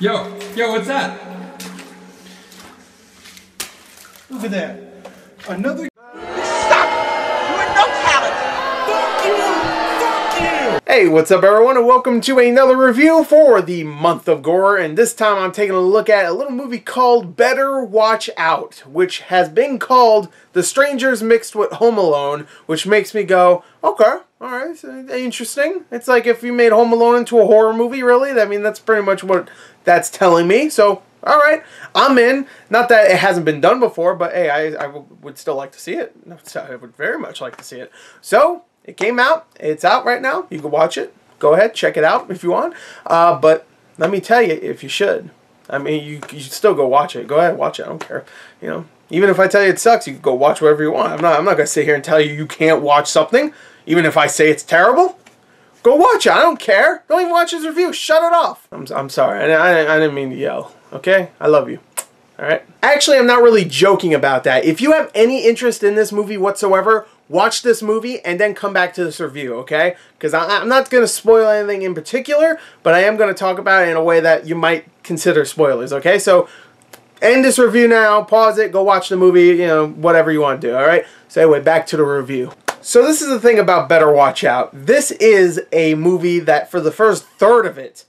Yo, what's that? Look at that. Another. Stop! You have no talent! Fuck you! Fuck you! Hey, what's up everyone, and welcome to another review for the month of Gorror, and this time I'm taking a look at a little movie called Better Watch Out, which has been called The Strangers mixed with Home Alone, which makes me go, okay, alright, so interesting. It's like if you made Home Alone into a horror movie, really? I mean, that's pretty much what that's telling me, so alright, I'm in. Not that it hasn't been done before, but hey, I would still like to see it. I would very much like to see it. So, it came out. It's out right now. You can watch it. Go ahead, check it out if you want. But let me tell you, if you should. I mean, you should still go watch it. Go ahead, watch it. I don't care. You know, even if I tell you it sucks, you can go watch whatever you want. I'm not going to sit here and tell you can't watch something, even if I say it's terrible. Go watch it. I don't care. Don't even watch his review. Shut it off. I'm sorry. I didn't mean to yell. Okay? I love you. Alright? Actually, I'm not really joking about that. If you have any interest in this movie whatsoever, watch this movie and then come back to this review, okay? Because I'm not going to spoil anything in particular, but I am going to talk about it in a way that you might consider spoilers, okay? So, end this review now, pause it, go watch the movie, you know, whatever you want to do, alright? So anyway, back to the review. So this is the thing about Better Watch Out. This is a movie that for the first third of it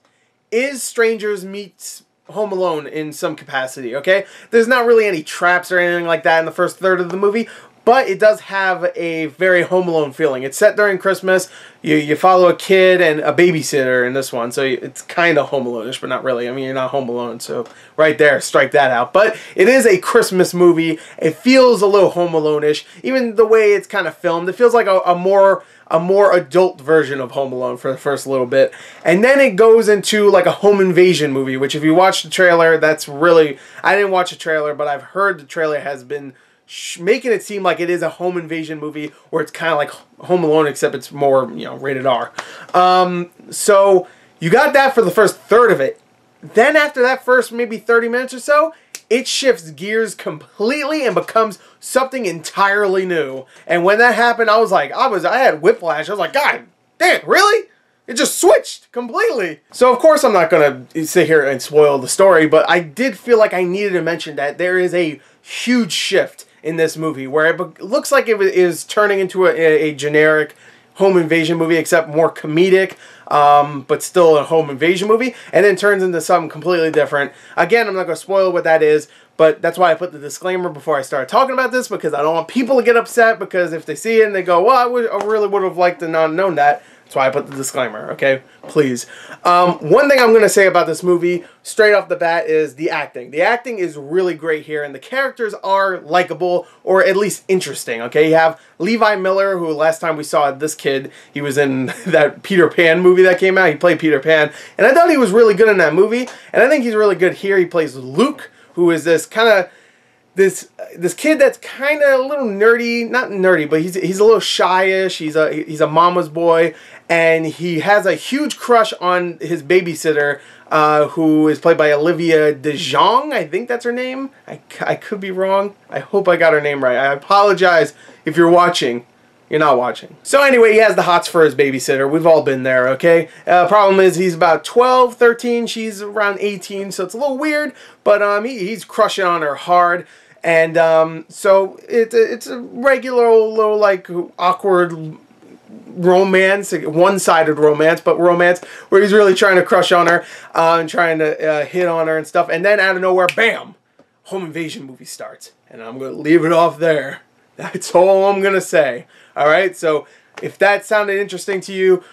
is Strangers meets Home Alone in some capacity, okay? There's not really any traps or anything like that in the first third of the movie, but it does have a very Home Alone feeling. It's set during Christmas. You follow a kid and a babysitter in this one, so it's kind of Home Alone-ish, but not really. I mean, you're not Home Alone, so right there, strike that out. But it is a Christmas movie. It feels a little Home Alone-ish. Even the way it's kind of filmed, it feels like a more adult version of Home Alone for the first little bit. And then it goes into like a home invasion movie, which if you watch the trailer, that's really... I didn't watch the trailer, but I've heard the trailer has been making it seem like it is a home invasion movie where it's kind of like Home Alone except it's more, you know, rated R. So you got that for the first third of it. Then after that first maybe 30 minutes or so, it shifts gears completely and becomes something entirely new. And when that happened, I was like, I had whiplash. I was like, God damn, really? It just switched completely. So of course I'm not going to sit here and spoil the story, but I did feel like I needed to mention that there is a huge shift in this movie where it looks like it is turning into a generic home invasion movie, except more comedic, but still a home invasion movie, and then turns into something completely different. Again, I'm not going to spoil what that is, but that's why I put the disclaimer before I started talking about this, because I don't want people to get upset, because if they see it and they go, well, I really would have liked to not have known that. That's why I put the disclaimer, okay? Please. One thing I'm going to say about this movie, straight off the bat, is the acting. The acting is really great here, and the characters are likable, or at least interesting, okay? You have Levi Miller, who last time we saw this kid, he was in that Peter Pan movie that came out. He played Peter Pan, and I thought he was really good in that movie, and I think he's really good here. He plays Luke, who is this kind of... This kid that's kind of a little nerdy, not nerdy, but he's a little shyish. He's a mama's boy, and he has a huge crush on his babysitter, who is played by Olivia DeJonge. I think that's her name. I could be wrong. I hope I got her name right. I apologize if you're watching. You're not watching. So anyway, he has the hots for his babysitter. We've all been there, okay? Problem is he's about 12, 13. She's around 18, so it's a little weird, but he's crushing on her hard. And so it's a regular little like awkward romance, one-sided romance, but romance where he's really trying to crush on her and trying to hit on her and stuff. And then out of nowhere, bam, home invasion movie starts. And I'm going to leave it off there. That's all I'm going to say. All right, so if that sounded interesting to you,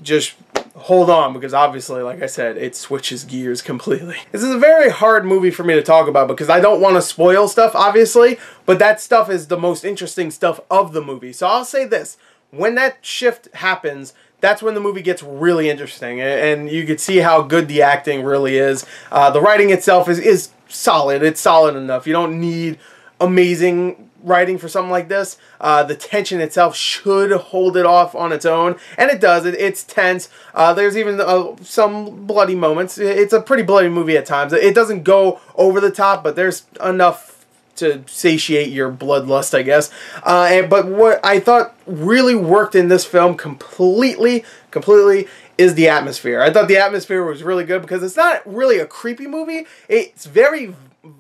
just hold on, because obviously, like I said, it switches gears completely. This is a very hard movie for me to talk about because I don't want to spoil stuff, obviously, but that stuff is the most interesting stuff of the movie. So I'll say this, when that shift happens, that's when the movie gets really interesting, and you can see how good the acting really is. The writing itself is solid. It's solid enough. You don't need amazing writing for something like this. The tension itself should hold it off on its own, and it does. It's tense. There's even some bloody moments. It's a pretty bloody movie at times. It doesn't go over the top, but there's enough to satiate your bloodlust, I guess. But what I thought really worked in this film completely is the atmosphere. I thought the atmosphere was really good because it's not really a creepy movie. It's very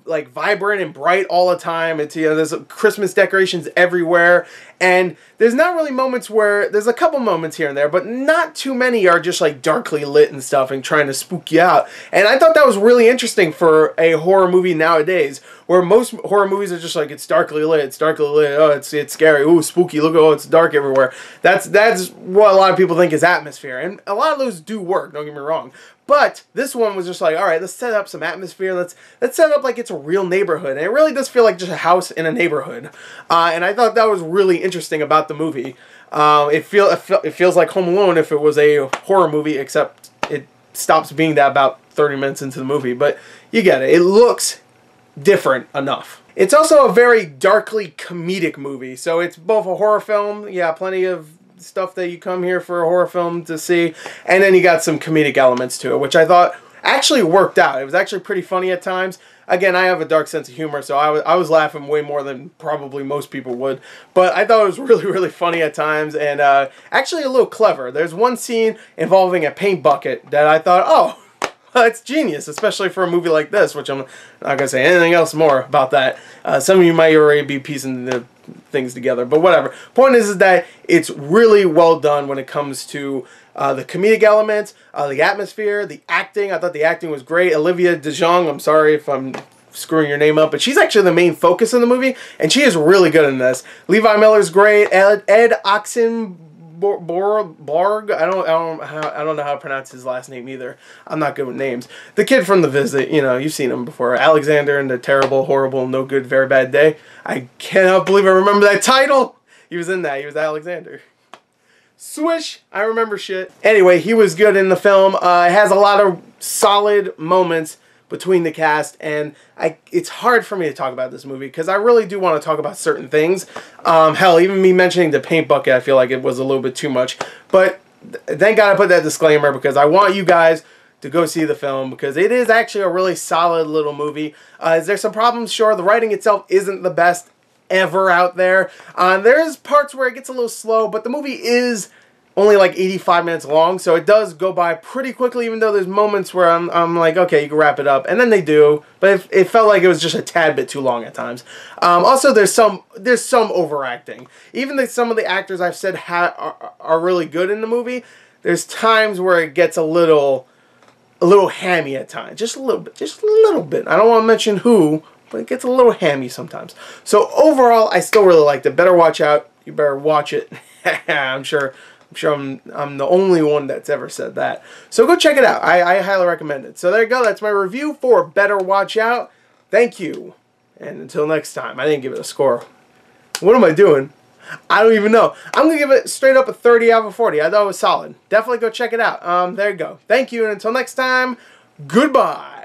like vibrant and bright all the time. It's, you know, there's Christmas decorations everywhere, and there's not really moments where, there's a couple moments here and there, but not too many are just like darkly lit and stuff and trying to spook you out. And I thought that was really interesting for a horror movie nowadays, where most horror movies are just like, it's darkly lit, oh, it's scary, ooh, spooky, look, oh, it's dark everywhere. That's what a lot of people think is atmosphere, and a lot of those do work, don't get me wrong. But this one was just like, all right, let's set up some atmosphere. Let's set it up like it's a real neighborhood. And it really does feel like just a house in a neighborhood. And I thought that was really interesting about the movie. It feels like Home Alone if it was a horror movie, except it stops being that about 30 minutes into the movie. But you get it. It looks different enough. It's also a very darkly comedic movie. So it's both a horror film, yeah, plenty of stuff that you come here for a horror film to see, and then you got some comedic elements to it, which I thought actually worked out. It was actually pretty funny at times. Again, I have a dark sense of humor, so I was laughing way more than probably most people would, but I thought it was really, really funny at times, and actually a little clever. There's one scene involving a paint bucket that I thought, oh, it's genius, especially for a movie like this, which I'm not going to say anything else more about that. Some of you might already be piecing the things together, but whatever. Point is that it's really well done when it comes to the comedic elements, the atmosphere, the acting. I thought the acting was great. Olivia DeJonge, I'm sorry if I'm screwing your name up, but she's actually the main focus in the movie, and she is really good in this. Levi Miller's great. Ed Oxenborg, I don't know how to pronounce his last name either. I'm not good with names. The kid from The Visit, you know, you've seen him before. Alexander in The Terrible, Horrible, No Good, Very Bad Day. I cannot believe I remember that title. He was in that. He was Alexander. Swish. I remember shit. Anyway, he was good in the film. It has a lot of solid moments between the cast, and it's hard for me to talk about this movie because I really do want to talk about certain things. Hell, even me mentioning the paint bucket, I feel like it was a little bit too much. But thank God I put that disclaimer because I want you guys to go see the film because it is actually a really solid little movie. Is there some problems? Sure. The writing itself isn't the best ever out there. There's parts where it gets a little slow, but the movie is only like 85 minutes long, so it does go by pretty quickly, even though there's moments where I'm like, okay, you can wrap it up, and then they do, but it felt like it was just a tad bit too long at times. Also, there's some overacting. Even though some of the actors I've said are really good in the movie, there's times where it gets a little hammy at times, just a little bit. I don't want to mention who, but it gets a little hammy sometimes. So overall, I still really liked it. Better watch out. You better watch it. I'm sure I'm the only one that's ever said that. So go check it out. I highly recommend it. So there you go. That's my review for Better Watch Out. Thank you. And until next time. I didn't give it a score. What am I doing? I don't even know. I'm going to give it straight up a 30 out of 40. I thought it was solid. Definitely go check it out. There you go. Thank you. And until next time, goodbye.